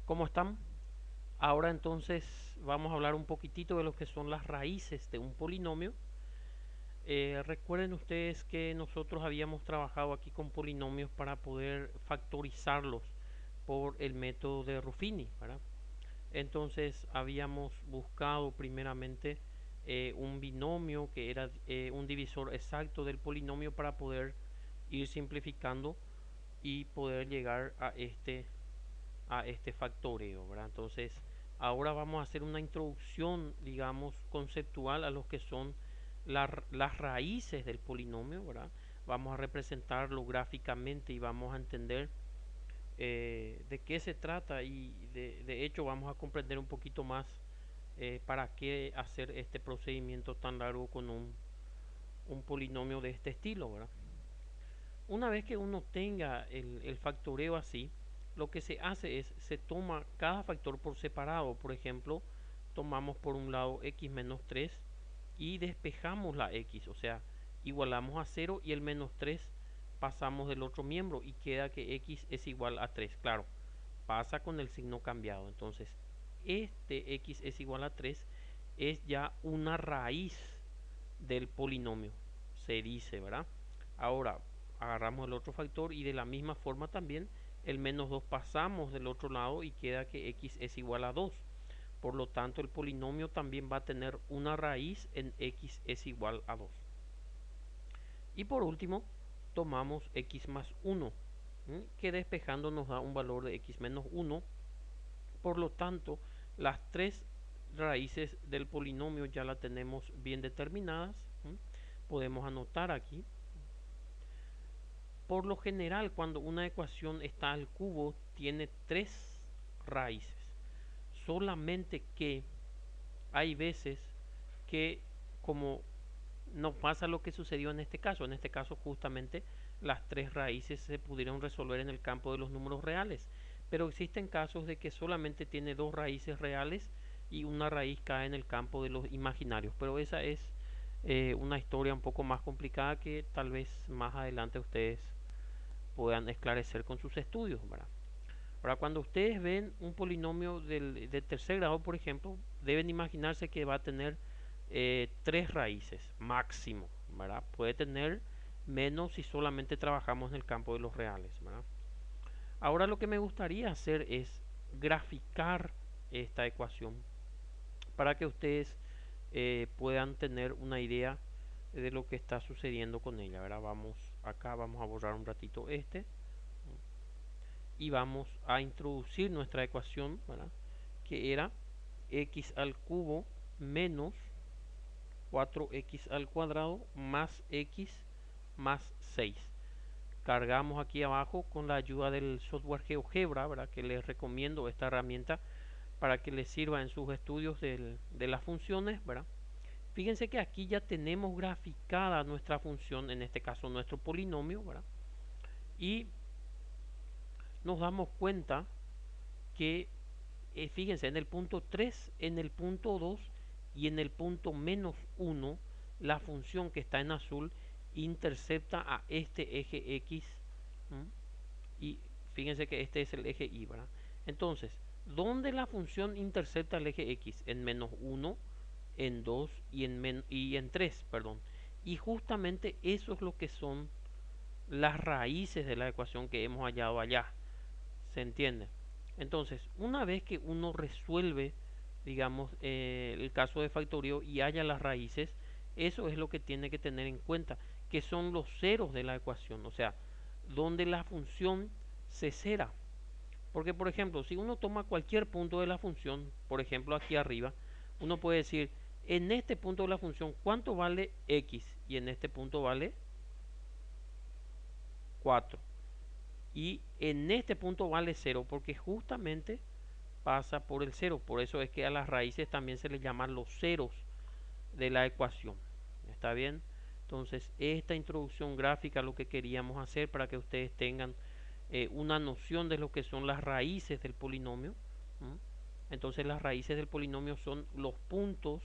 ¿Cómo están? Ahora entonces vamos a hablar un poquitito de lo que son las raíces de un polinomio. Recuerden ustedes que nosotros habíamos trabajado aquí con polinomios para poder factorizarlos por el método de Ruffini, ¿verdad? Entonces habíamos buscado primeramente un binomio que era un divisor exacto del polinomio para poder ir simplificando y poder llegar a este factoreo, ¿verdad? Entonces, ahora vamos a hacer una introducción, digamos, conceptual a lo que son las raíces del polinomio, ¿verdad? Vamos a representarlo gráficamente y vamos a entender de qué se trata y de hecho vamos a comprender un poquito más para qué hacer este procedimiento tan largo con un polinomio de este estilo, ¿verdad? Una vez que uno tenga el factoreo así, lo que se hace es, se toma cada factor por separado. Por ejemplo, tomamos por un lado x menos 3 y despejamos la x, o sea, igualamos a 0 y el menos 3 pasamos del otro miembro y queda que x es igual a 3. Claro, pasa con el signo cambiado. Entonces, este x es igual a 3 es ya una raíz del polinomio, se dice, ¿verdad? Ahora, agarramos el otro factor y de la misma forma también el menos 2 pasamos del otro lado y queda que x es igual a 2. Por lo tanto, el polinomio también va a tener una raíz en x es igual a 2. Y por último, tomamos x más 1, que despejando nos da un valor de x menos 1. Por lo tanto, las tres raíces del polinomio ya la tenemos bien determinadas. Podemos anotar aquí. Por lo general, cuando una ecuación está al cubo, tiene tres raíces. Solamente que hay veces que, como no pasa lo que sucedió en este caso justamente las tres raíces se pudieron resolver en el campo de los números reales. Pero existen casos de que solamente tiene dos raíces reales y una raíz cae en el campo de los imaginarios. Pero esa es una historia un poco más complicada que tal vez más adelante ustedes puedan esclarecer con sus estudios, ¿verdad? Ahora, cuando ustedes ven un polinomio de tercer grado, por ejemplo, deben imaginarse que va a tener tres raíces máximo, ¿verdad? Puede tener menos si solamente trabajamos en el campo de los reales, ¿verdad? Ahora lo que me gustaría hacer es graficar esta ecuación para que ustedes puedan tener una idea de lo que está sucediendo con ella, ¿verdad? Vamos acá, vamos a borrar un ratito este y vamos a introducir nuestra ecuación, ¿verdad? Que era x al cubo menos 4x al cuadrado más x más 6. Cargamos aquí abajo con la ayuda del software GeoGebra, ¿verdad? Que les recomiendo esta herramienta para que les sirva en sus estudios de las funciones, ¿verdad? Fíjense que aquí ya tenemos graficada nuestra función, en este caso nuestro polinomio, ¿verdad? Y nos damos cuenta que fíjense, en el punto 3, en el punto 2 y en el punto menos 1, la función que está en azul intercepta a este eje X. ¿M? Y fíjense que este es el eje Y, ¿verdad? Entonces, ¿dónde la función intercepta el eje X? En menos 1, en 2 y en 3, perdón. Y justamente eso es lo que son las raíces de la ecuación que hemos hallado allá. ¿Se entiende? Entonces, una vez que uno resuelve, digamos, el caso de factorio y haya las raíces, eso es lo que tiene que tener en cuenta, que son los ceros de la ecuación, o sea, donde la función se cera. Porque, por ejemplo, si uno toma cualquier punto de la función, por ejemplo, aquí arriba, uno puede decir, en este punto de la función, ¿cuánto vale x? Y en este punto vale 4. Y en este punto vale 0 porque justamente pasa por el cero. Por eso es que a las raíces también se les llaman los ceros de la ecuación. ¿Está bien? Entonces, esta introducción gráfica es lo que queríamos hacer para que ustedes tengan una noción de lo que son las raíces del polinomio. ¿Mm? Entonces, las raíces del polinomio son los puntos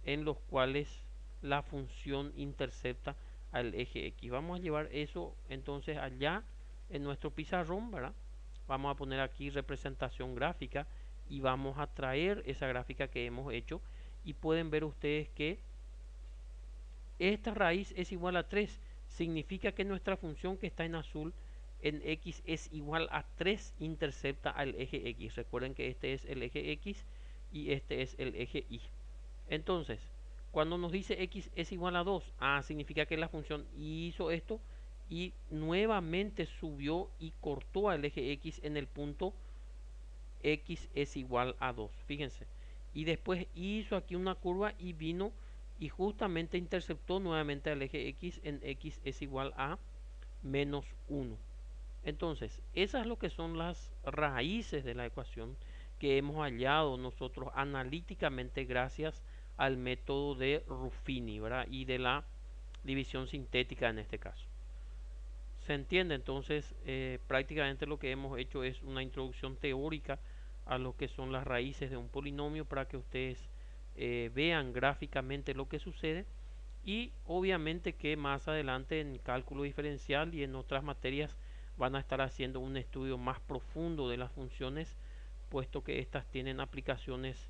en los cuales la función intercepta al eje X. Vamos a llevar eso entonces allá en nuestro pizarrón, ¿verdad? vamos a poner aquí representación gráfica y vamos a traer esa gráfica que hemos hecho, y pueden ver ustedes que esta raíz es igual a 3. Significa que nuestra función que está en azul en x es igual a 3 intercepta al eje x. Recuerden que este es el eje x y este es el eje y. Entonces, cuando nos dice x es igual a 2, significa que la función hizo esto y nuevamente subió y cortó al eje x en el punto x es igual a 2. Fíjense. Y después hizo aquí una curva y vino y justamente interceptó nuevamente al eje x en x es igual a menos 1. Entonces, esas es lo que son las raíces de la ecuación que hemos hallado nosotros analíticamente gracias al método de Ruffini, ¿verdad? Y de la división sintética en este caso. ¿Se entiende? Entonces, prácticamente lo que hemos hecho es una introducción teórica a lo que son las raíces de un polinomio para que ustedes vean gráficamente lo que sucede, y obviamente que más adelante en cálculo diferencial y en otras materias van a estar haciendo un estudio más profundo de las funciones, puesto que estas tienen aplicaciones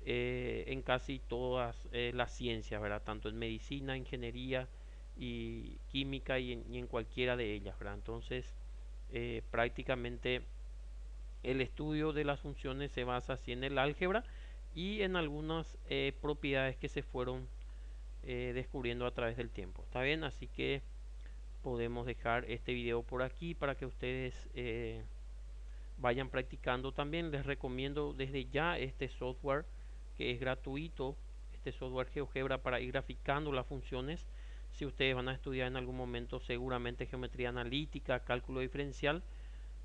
en casi todas las ciencias, ¿verdad? Tanto en medicina, ingeniería y química y en cualquiera de ellas, ¿verdad? Entonces, prácticamente el estudio de las funciones se basa así en el álgebra y en algunas propiedades que se fueron descubriendo a través del tiempo. ¿Está bien? Así que podemos dejar este video por aquí para que ustedes vayan practicando. También les recomiendo desde ya este software que es gratuito, este software GeoGebra, para ir graficando las funciones. Si ustedes van a estudiar en algún momento seguramente geometría analítica, cálculo diferencial,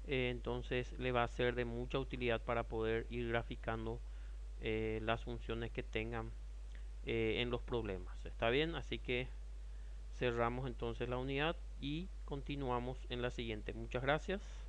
entonces le va a ser de mucha utilidad para poder ir graficando las funciones que tengan en los problemas. ¿Está bien? Así que cerramos entonces la unidad y continuamos en la siguiente. Muchas gracias.